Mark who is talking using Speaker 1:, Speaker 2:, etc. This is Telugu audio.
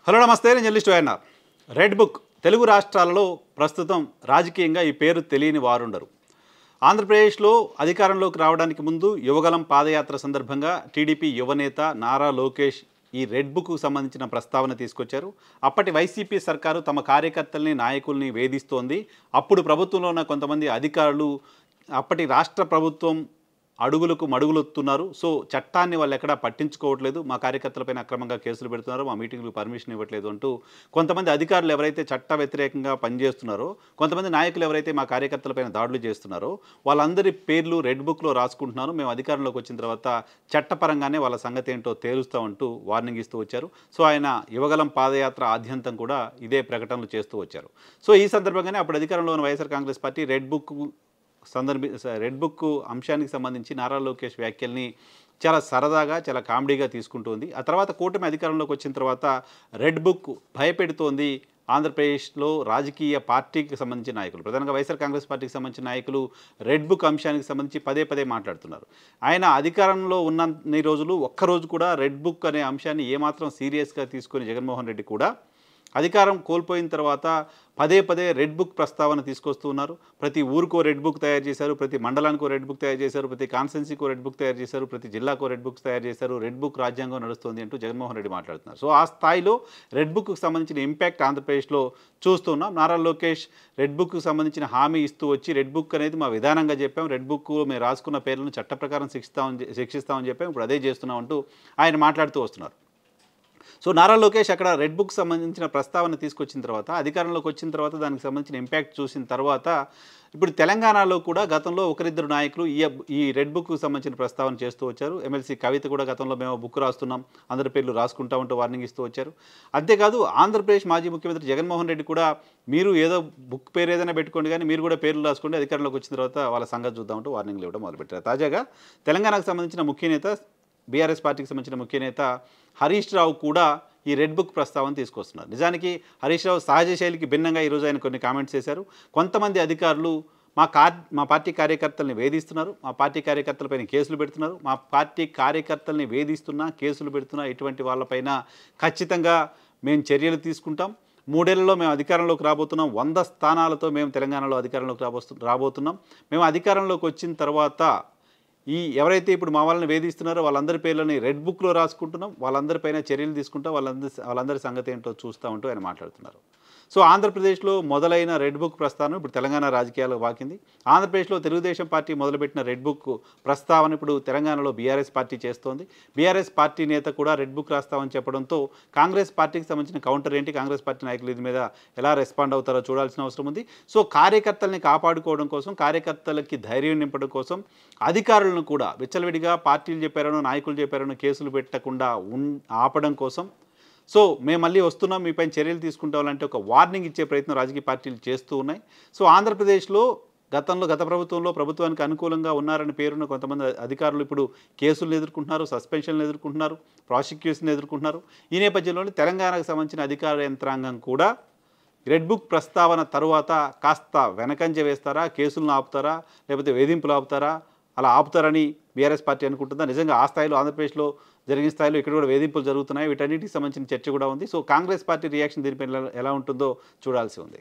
Speaker 1: హలో నమస్తే, నేను journalist YNR. Red book Telugu రాష్ట్రాలలో ప్రస్తుతం రాజకీయంగా ఈ పేరు తెలియని వారుండరు. ఆంధ్రప్రదేశ్లో అధికారంలోకి రావడానికి ముందు యువగలం పాదయాత్ర సందర్భంగా టీడీపీ యువనేత నారా లోకేష్ ఈ రెడ్ బుక్కు సంబంధించిన ప్రస్తావన తీసుకొచ్చారు. అప్పటి వైసీపీ సర్కారు తమ కార్యకర్తల్ని నాయకుల్ని వేధిస్తోంది. అప్పుడు ప్రభుత్వంలో ఉన్న కొంతమంది అధికారులు అప్పటి రాష్ట్ర ప్రభుత్వం అడుగులకు మడుగులొత్తున్నారు. సో చట్టాన్ని వాళ్ళు ఎక్కడా పట్టించుకోవట్లేదు, మా కార్యకర్తలపైన అక్రమంగా కేసులు పెడుతున్నారు, మా మీటింగ్లకు పర్మిషన్ ఇవ్వట్లేదు అంటూ కొంతమంది అధికారులు ఎవరైతే చట్ట వ్యతిరేకంగా పనిచేస్తున్నారో, కొంతమంది నాయకులు ఎవరైతే మా కార్యకర్తలపైన దాడులు చేస్తున్నారో వాళ్ళందరి పేర్లు రెడ్ బుక్లో రాసుకుంటున్నారు. మేము అధికారంలోకి వచ్చిన తర్వాత చట్టపరంగానే వాళ్ళ సంగతి ఏంటో తేలుస్తామంటూ వార్నింగ్ ఇస్తూ వచ్చారు. సో ఆయన యువగలం పాదయాత్ర ఆద్యంతం కూడా ఇదే ప్రకటనలు చేస్తూ వచ్చారు. సో ఈ సందర్భంగానే అప్పుడు అధికారంలో ఉన్న YSR Congress party red book అంశానికి సంబంధించి నారా లోకేష్ వ్యాఖ్యల్ని చాలా సరదాగా, చాలా కామెడీగా తీసుకుంటోంది. ఆ తర్వాత కూటమి అధికారంలోకి వచ్చిన తర్వాత రెడ్ బుక్ భయపెడుతోంది ఆంధ్రప్రదేశ్లో రాజకీయ పార్టీకి సంబంధించిన నాయకులు, ప్రధానంగా వైఎస్ఆర్ కాంగ్రెస్ పార్టీకి సంబంధించిన నాయకులు రెడ్ బుక్ అంశానికి సంబంధించి పదే పదే మాట్లాడుతున్నారు. ఆయన అధికారంలో ఉన్న రోజులు ఒక్కరోజు కూడా రెడ్ బుక్ అనే అంశాన్ని ఏమాత్రం సీరియస్గా తీసుకొని జగన్మోహన్ రెడ్డి కూడా అధికారం కోల్పోయిన తర్వాత పదే పదే రెడ్ బుక్ ప్రస్తావన తీసుకొస్తూ ఉన్నారు. ప్రతి ఊరికో రెడ్ బుక్ తయారు చేశారు, ప్రతి మండలానికో రెడ్ బుక్ తయారు చేశారు, ప్రతి కాన్స్టెన్సీకో రెడ్ బుక్ తయారు చేశారు, ప్రతి జిల్లాకో రెడ్ బుక్స్ తయారు చేశారు. రెడ్ బుక్ రాజ్యాంగం నడుస్తుంది అంటూ జగన్మోహన్ రెడ్డి మాట్లాడుతున్నారు. సో ఆ స్థాయిలో రెడ్ బుక్కి సంబంధించిన ఇంపాక్ట్ ఆంధ్రప్రదేశ్లో చూస్తున్నాం. నారా లోకేష్ రెడ్ బుక్కి సంబంధించిన హామీ ఇస్తూ వచ్చి రెడ్ బుక్ అనేది మా విధానంగా చెప్పాం, రెడ్ బుక్ మేము రాసుకున్న పేర్లను చట్ట ప్రకారం శిక్షిస్తామని చెప్పాం, ఇప్పుడు అదే చేస్తున్నాం అంటూ ఆయన మాట్లాడుతూ వస్తున్నారు. సో నారా లోకేష్ అక్కడ రెడ్ బుక్ సంబంధించిన ప్రస్తావన తీసుకొచ్చిన తర్వాత, అధికారంలోకి వచ్చిన తర్వాత దానికి సంబంధించిన ఇంపాక్ట్ చూసిన తర్వాత ఇప్పుడు తెలంగాణలో కూడా గతంలో ఒకరిద్దరు నాయకులు ఈ రెడ్ బుక్కు సంబంధించిన ప్రస్తావన చేస్తూ వచ్చారు. ఎమ్మెల్సీ కవిత కూడా గతంలో మేము బుక్ రాస్తున్నాం, అందరి పేర్లు రాసుకుంటామంటూ వార్నింగ్ ఇస్తూ వచ్చారు. అంతేకాదు ఆంధ్రప్రదేశ్ మాజీ ముఖ్యమంత్రి జగన్మోహన్ రెడ్డి కూడా మీరు ఏదో బుక్ పేరు ఏదైనా పెట్టుకోండి కానీ మీరు కూడా పేర్లు రాసుకోండి, అధికారంలోకి వచ్చిన తర్వాత వాళ్ళ సంగతి చూద్దామంటూ వార్నింగ్లు ఇవ్వడం మొదలుపెట్టారు. తాజాగా తెలంగాణకు సంబంధించిన ముఖ్యనేత, బీఆర్ఎస్ పార్టీకి సంబంధించిన ముఖ్యనేత హరీష్ రావు కూడా ఈ రెడ్ బుక్ ప్రస్తావన తీసుకొస్తున్నారు. నిజానికి హరీష్ రావు సహజ శైలికి భిన్నంగా ఈరోజు ఆయన కొన్ని కామెంట్స్ చేశారు. కొంతమంది అధికారులు మా పార్టీ కార్యకర్తల్ని వేధిస్తున్నారు, మా పార్టీ కార్యకర్తలపైన కేసులు పెడుతున్నారు, మా పార్టీ కార్యకర్తల్ని వేధిస్తున్నా కేసులు పెడుతున్నా ఇటువంటి వాళ్ళపైన ఖచ్చితంగా మేము చర్యలు తీసుకుంటాం. 3 ఏళ్లలో మేము అధికారంలోకి రాబోతున్నాం, 100 స్థానాలతో మేము తెలంగాణలో అధికారంలోకి రాబోతున్నాం. మేము అధికారంలోకి వచ్చిన తర్వాత ఎవరైతే ఇప్పుడు మా వాళ్ళని వేధిస్తున్నారో వాళ్ళందరి పేర్లని రెడ్ బుక్లో రాసుకుంటున్నాం, వాళ్ళందరిపైన చర్యలు తీసుకుంటాం, వాళ్ళందరి సంగతి ఏంటో చూస్తూ ఉంటూ ఆయన మాట్లాడుతున్నారు. సో ఆంధ్రప్రదేశ్లో మొదలైన రెడ్ బుక్ ప్రస్తావన ఇప్పుడు తెలంగాణ రాజకీయాలకు వాకింది. ఆంధ్రప్రదేశ్లో తెలుగుదేశం పార్టీ మొదలుపెట్టిన రెడ్ బుక్ ప్రస్తావన ఇప్పుడు తెలంగాణలో బీఆర్ఎస్ పార్టీ చేస్తోంది. బీఆర్ఎస్ పార్టీ నేత కూడా రెడ్ బుక్ రాస్తామని చెప్పడంతో కాంగ్రెస్ పార్టీకి సంబంధించిన కౌంటర్ ఏంటి, కాంగ్రెస్ పార్టీ నాయకులు దీని మీద ఎలా రెస్పాండ్ అవుతారో చూడాల్సిన అవసరం ఉంది. సో కార్యకర్తల్ని కాపాడుకోవడం కోసం, కార్యకర్తలకి ధైర్యం నింపడం కోసం అధికారులను కూడా విచ్చలవిడిగా పార్టీలు చెప్పారనో నాయకులు చెప్పారనో కేసులు పెట్టకుండా ఆపడం కోసం, సో మేము మళ్ళీ వస్తున్నాం, మీపైన చర్యలు తీసుకుంటామంటే ఒక వార్నింగ్ ఇచ్చే ప్రయత్నం రాజకీయ పార్టీలు చేస్తూ ఉన్నాయి. సో ఆంధ్రప్రదేశ్లో గత ప్రభుత్వంలో ప్రభుత్వానికి అనుకూలంగా ఉన్నారని పేరున్న కొంతమంది అధికారులు ఇప్పుడు కేసులను ఎదుర్కొంటున్నారు, సస్పెన్షన్లు ఎదుర్కొంటున్నారు, ప్రాసిక్యూషన్ ఎదుర్కొంటున్నారు. ఈ నేపథ్యంలోనే తెలంగాణకు సంబంధించిన అధికార యంత్రాంగం కూడా రెడ్ బుక్ ప్రస్తావన తరువాత కాస్త వెనకంజ వేస్తారా, కేసులను ఆపుతారా, లేకపోతే వేధింపులు ఆపుతారా, అలా ఆపుతారని బీఆర్ఎస్ పార్టీ అనుకుంటుందా? నిజంగా ఆ స్థాయిలో ఆంధ్రప్రదేశ్లో జరిగిన స్థాయిలో ఇక్కడ కూడా వేధింపులు జరుగుతున్నాయి, వీటన్నిటికి సంబంధించిన చర్చ కూడా ఉంది. సో కాంగ్రెస్ పార్టీ రియాక్షన్ దీనిపై ఎలా ఉంటుందో చూడాల్సి ఉంది.